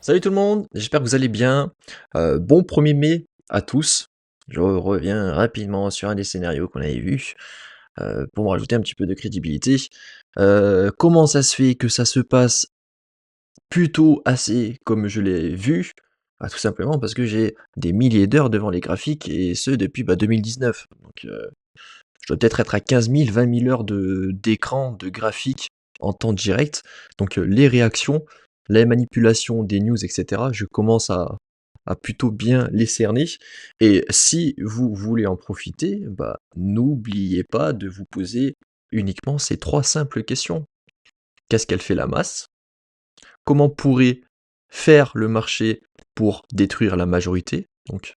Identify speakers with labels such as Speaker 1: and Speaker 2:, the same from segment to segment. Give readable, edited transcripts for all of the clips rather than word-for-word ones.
Speaker 1: Salut tout le monde, j'espère que vous allez bien. Bon 1er mai à tous. Je reviens rapidement sur un des scénarios qu'on avait vus, pour me rajouter un petit peu de crédibilité. Comment ça se fait que ça se passe plutôt assez comme je l'ai vu? Bah, tout simplement parce que j'ai des milliers d'heures devant les graphiques et ce depuis, 2019. Donc je dois peut-être être à 15 000, 20 000 heures d'écran, de graphiques en temps direct. Donc les réactions, la manipulation des news, etc., je commence à plutôt bien les cerner. Et si vous voulez en profiter, n'oubliez pas de vous poser uniquement ces 3 simples questions. Qu'est-ce qu'elle fait la masse? Comment pourrait faire le marché pour détruire la majorité? Donc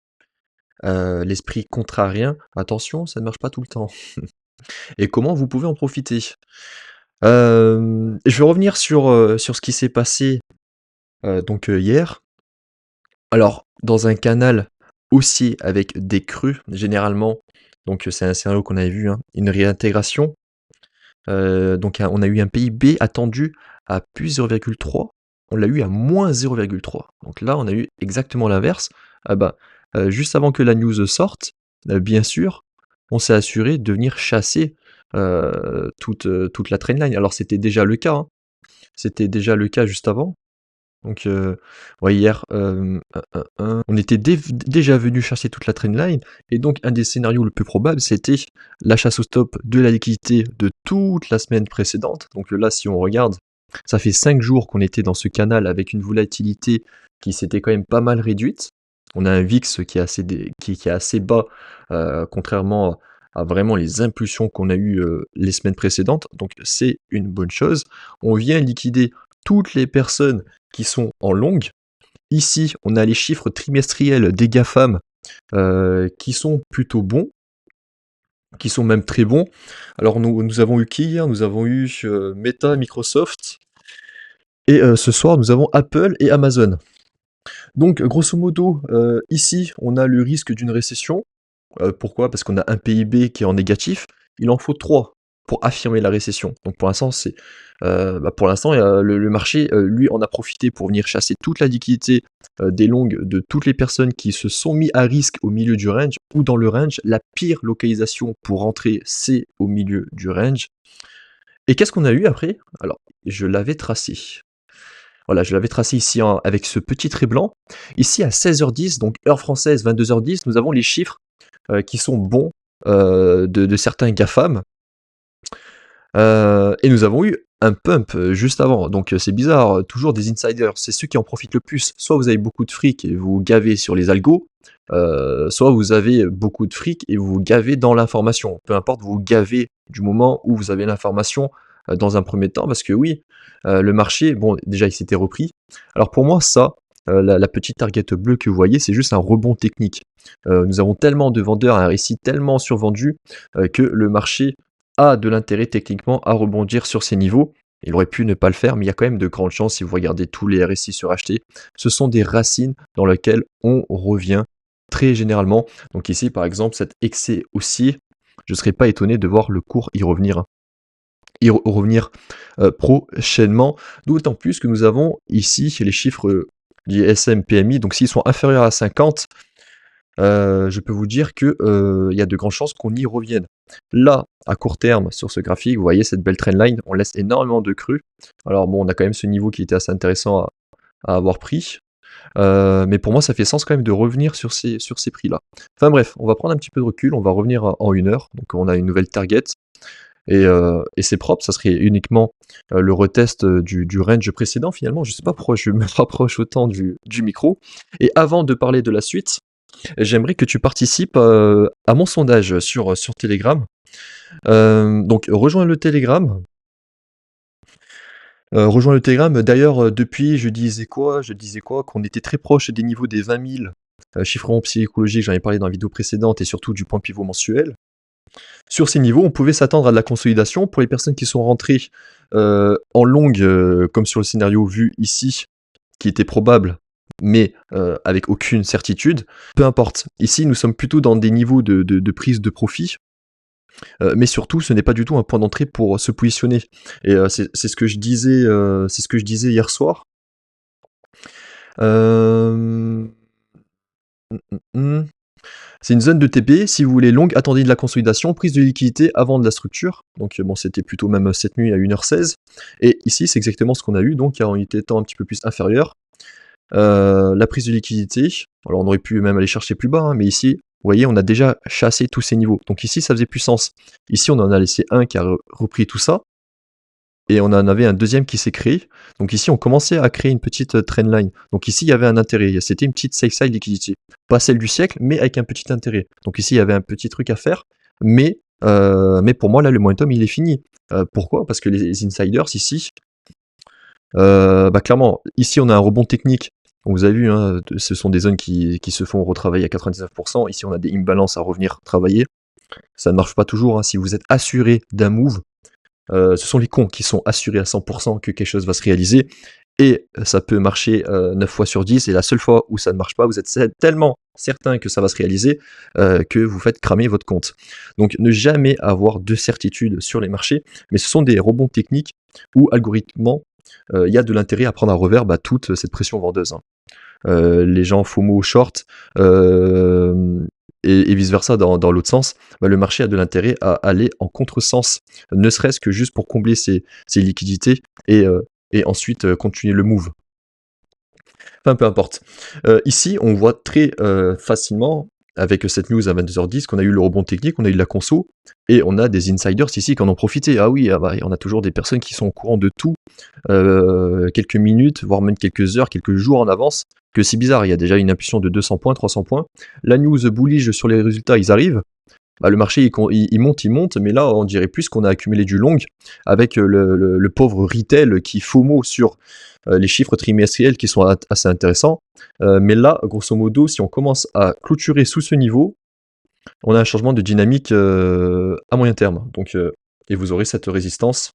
Speaker 1: l'esprit contrarien, attention, ça ne marche pas tout le temps. Et comment vous pouvez en profiter? Je vais revenir sur ce qui s'est passé, hier. Alors, dans un canal haussier avec des creux, généralement, donc c'est un scénario qu'on avait vu, hein, une réintégration. On a eu un PIB attendu à +0,3, on l'a eu à -0,3. Donc là, on a eu exactement l'inverse. Ah bah, juste avant que la news sorte, bien sûr, on s'est assuré de venir chasser, toute la trendline. Alors c'était déjà le cas, hein, c'était déjà le cas juste avant. Donc ouais, hier, on était déjà venu chercher toute la trendline et donc un des scénarios le plus probable, c'était la chasse au stop de la liquidité de toute la semaine précédente. Donc là, si on regarde, ça fait 5 jours qu'on était dans ce canal avec une volatilité qui s'était quand même pas mal réduite. On a un VIX qui est assez qui est assez bas, contrairement à vraiment les impulsions qu'on a eues, les semaines précédentes, donc c'est une bonne chose. On vient liquider toutes les personnes qui sont en longue. Ici, on a les chiffres trimestriels des GAFAM qui sont plutôt bons, qui sont même très bons. Alors nous avons eu qui hier? Nous avons eu Meta, Microsoft, et ce soir nous avons Apple et Amazon. Donc grosso modo, ici on a le risque d'une récession. Pourquoi? Parce qu'on a un PIB qui est en négatif, il en faut 3 pour affirmer la récession. Donc pour l'instant, pour l'instant, le marché, lui, en a profité pour venir chasser toute la liquidité, des longues de toutes les personnes qui se sont mis à risque au milieu du range ou dans le range. La pire localisation pour rentrer, c'est au milieu du range. Et qu'est-ce qu'on a eu après? Alors, je l'avais tracé. Voilà, je l'avais tracé ici avec ce petit trait blanc. Ici à 16h10, donc heure française 22h10, nous avons les chiffres qui sont bons de certains GAFAM. Et nous avons eu un pump juste avant. Donc c'est bizarre, toujours des insiders, c'est ceux qui en profitent le plus. Soit vous avez beaucoup de fric et vous vous gavez sur les algos, soit vous avez beaucoup de fric et vous vous gavez dans l'information. Peu importe, vous vous gavez du moment où vous avez l'information dans un premier temps, parce que oui, le marché, bon, déjà il s'était repris. Alors pour moi, ça, la petite target bleue que vous voyez, c'est juste un rebond technique. Nous avons tellement de vendeurs, un récit tellement survendu que le marché a de l'intérêt techniquement à rebondir sur ces niveaux. Il aurait pu ne pas le faire, mais il y a quand même de grandes chances si vous regardez tous les RSI surachetés. Ce sont des racines dans lesquelles on revient très généralement. Donc ici, par exemple, cet excès haussier, je ne serais pas étonné de voir le cours y revenir, prochainement. D'autant plus que nous avons ici les chiffres du SM-PMI. Donc s'ils sont inférieurs à 50, je peux vous dire que, il y a de grandes chances qu'on y revienne. Là, à court terme, sur ce graphique, vous voyez cette belle trendline, on laisse énormément de creux. Alors bon, on a quand même ce niveau qui était assez intéressant à avoir pris, mais pour moi, ça fait sens quand même de revenir sur ces prix-là. Enfin bref, on va prendre un petit peu de recul, on va revenir en 1 heure. Donc on a une nouvelle target et c'est propre, ça serait uniquement, le retest, du range précédent finalement. Je sais pas pourquoi je me rapproche autant du micro. Et avant de parler de la suite, j'aimerais que tu participes, à mon sondage sur Telegram. Donc rejoins le Telegram. Rejoins le Telegram. D'ailleurs, depuis je disais quoi? Je disais quoi? Qu'on était très proche des niveaux des 20 000 chiffrements psychologiques, j'en ai parlé dans la vidéo précédente et surtout du point pivot mensuel. Sur ces niveaux, on pouvait s'attendre à de la consolidation. Pour les personnes qui sont rentrées, en longue, comme sur le scénario vu ici, qui était probable, mais avec aucune certitude. Peu importe. Ici, nous sommes plutôt dans des niveaux de prise de profit, mais surtout, ce n'est pas du tout un point d'entrée pour se positionner. Et c'est ce que je disais hier soir. Hem, mmh, mmh. C'est une zone de TP, si vous voulez longue, attendez de la consolidation, prise de liquidité avant de la structure. Donc bon, c'était plutôt même cette nuit à 1h16. Et ici, c'est exactement ce qu'on a eu, donc en était temps un petit peu plus inférieur. La prise de liquidité, alors on aurait pu même aller chercher plus bas, hein, mais ici, vous voyez, on a déjà chassé tous ces niveaux. Donc ici, ça faisait plus sens. Ici, on en a laissé un qui a repris tout ça. Et on en avait un deuxième qui s'est créé. Donc ici, on commençait à créer une petite trendline. Donc ici, il y avait un intérêt. C'était une petite safe side liquidité. Pas celle du siècle, mais avec un petit intérêt. Donc ici, il y avait un petit truc à faire. Mais pour moi, là, le momentum, il est fini. Pourquoi? Parce que les insiders, ici, clairement, ici, on a un rebond technique. Donc vous avez vu, hein, ce sont des zones qui se font retravailler à 99%. Ici, on a des imbalances à revenir travailler. Ça ne marche pas toujours, hein. Si vous êtes assuré d'un move, ce sont les cons qui sont assurés à 100% que quelque chose va se réaliser. Et ça peut marcher 9 fois sur 10. Et la seule fois où ça ne marche pas, vous êtes tellement certain que ça va se réaliser que vous faites cramer votre compte. Donc ne jamais avoir de certitude sur les marchés. Mais ce sont des rebonds techniques où algorithmiquement, il y a de l'intérêt à prendre à revers toute cette pression vendeuse, hein. Les gens FOMO short et vice versa dans l'autre sens, le marché a de l'intérêt à aller en contresens, ne serait-ce que juste pour combler ses liquidités et ensuite continuer le move. Enfin, peu importe. Ici, on voit très facilement, avec cette news à 22h10, qu'on a eu le rebond technique, on a eu de la conso, et on a des insiders ici qui en ont profité. Ah oui, on a toujours des personnes qui sont au courant de tout, quelques minutes, voire même quelques heures, quelques jours en avance, que c'est bizarre, il y a déjà une impulsion de 200 points, 300 points. La news bullish sur les résultats, ils arrivent. Le marché il monte, mais là on dirait plus qu'on a accumulé du long avec le pauvre retail qui FOMO sur les chiffres trimestriels qui sont assez intéressants. Mais là, grosso modo, si on commence à clôturer sous ce niveau, on a un changement de dynamique à moyen terme. Donc, et vous aurez cette résistance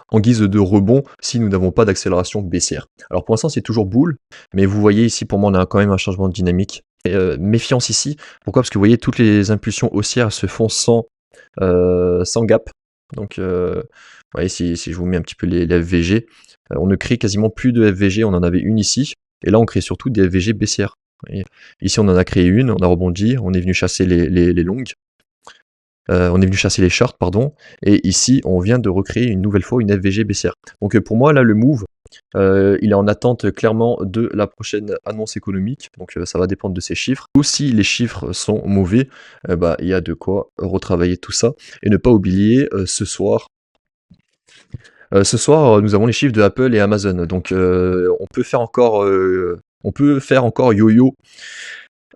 Speaker 1: en guise de rebond si nous n'avons pas d'accélération baissière. Alors pour l'instant c'est toujours bull, mais vous voyez ici pour moi on a quand même un changement de dynamique. Et, méfiance ici, pourquoi? Parce que vous voyez toutes les impulsions haussières se font sans gap. Donc vous voyez si je vous mets un petit peu les FVG, on ne crée quasiment plus de FVG, on en avait une ici, et là on crée surtout des FVG baissières. Ici on en a créé une, on a rebondi, on est venu chasser les longues. On est venu chasser les shorts, pardon, et ici on vient de recréer une nouvelle fois une FVG baissière. Donc pour moi là le move, il est en attente clairement de la prochaine annonce économique, donc ça va dépendre de ces chiffres. Aussi les chiffres sont mauvais, il y a de quoi retravailler tout ça, et ne pas oublier ce soir, nous avons les chiffres de Apple et Amazon, donc on peut faire encore yo-yo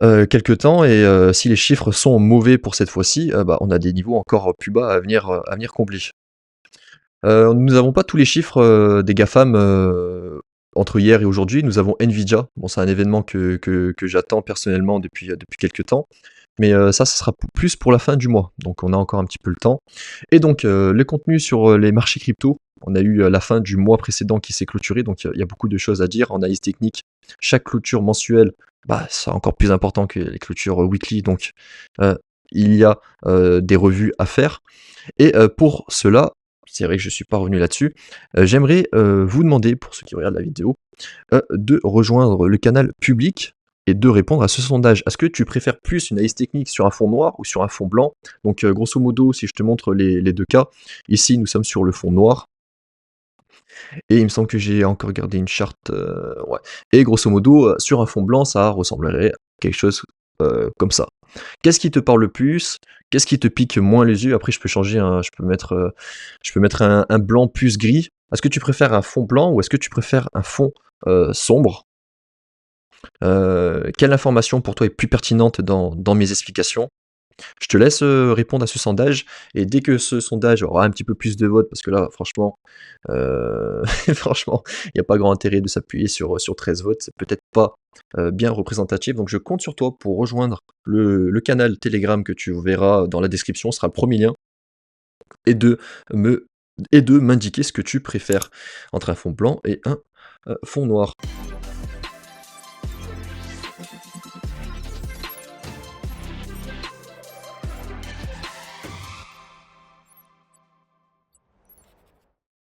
Speaker 1: quelque temps, et si les chiffres sont mauvais pour cette fois-ci, on a des niveaux encore plus bas à venir combler. Nous n'avons pas tous les chiffres des GAFAM entre hier et aujourd'hui. Nous avons Nvidia. Bon, c'est un événement que j'attends personnellement depuis quelques temps. Mais ça sera plus pour la fin du mois. Donc on a encore un petit peu le temps. Et donc le contenu sur les marchés crypto. On a eu la fin du mois précédent qui s'est clôturé. Donc il y a beaucoup de choses à dire en analyse technique. Chaque clôture mensuelle, c'est encore plus important que les clôtures weekly. Donc il y a des revues à faire. Et pour cela, c'est vrai que je ne suis pas revenu là-dessus, j'aimerais vous demander, pour ceux qui regardent la vidéo, de rejoindre le canal public et de répondre à ce sondage. Est-ce que tu préfères plus une analyse technique sur un fond noir ou sur un fond blanc? Donc grosso modo, si je te montre les deux cas, ici nous sommes sur le fond noir. Et il me semble que j'ai encore gardé une charte, ouais. Et grosso modo, sur un fond blanc, ça ressemblerait à quelque chose comme ça. Qu'est-ce qui te parle le plus? Qu'est-ce qui te pique moins les yeux? Après, je peux changer, je peux mettre un blanc plus gris. Est-ce que tu préfères un fond blanc ou est-ce que tu préfères un fond sombre? Quelle information pour toi est plus pertinente dans mes explications? Je te laisse répondre à ce sondage, et dès que ce sondage aura un petit peu plus de votes, parce que là, franchement, franchement, il n'y a pas grand intérêt de s'appuyer sur 13 votes, c'est peut-être pas bien représentatif, donc je compte sur toi pour rejoindre le canal Telegram que tu verras dans la description, ce sera le premier lien, et de m'indiquer ce que tu préfères entre un fond blanc et un fond noir.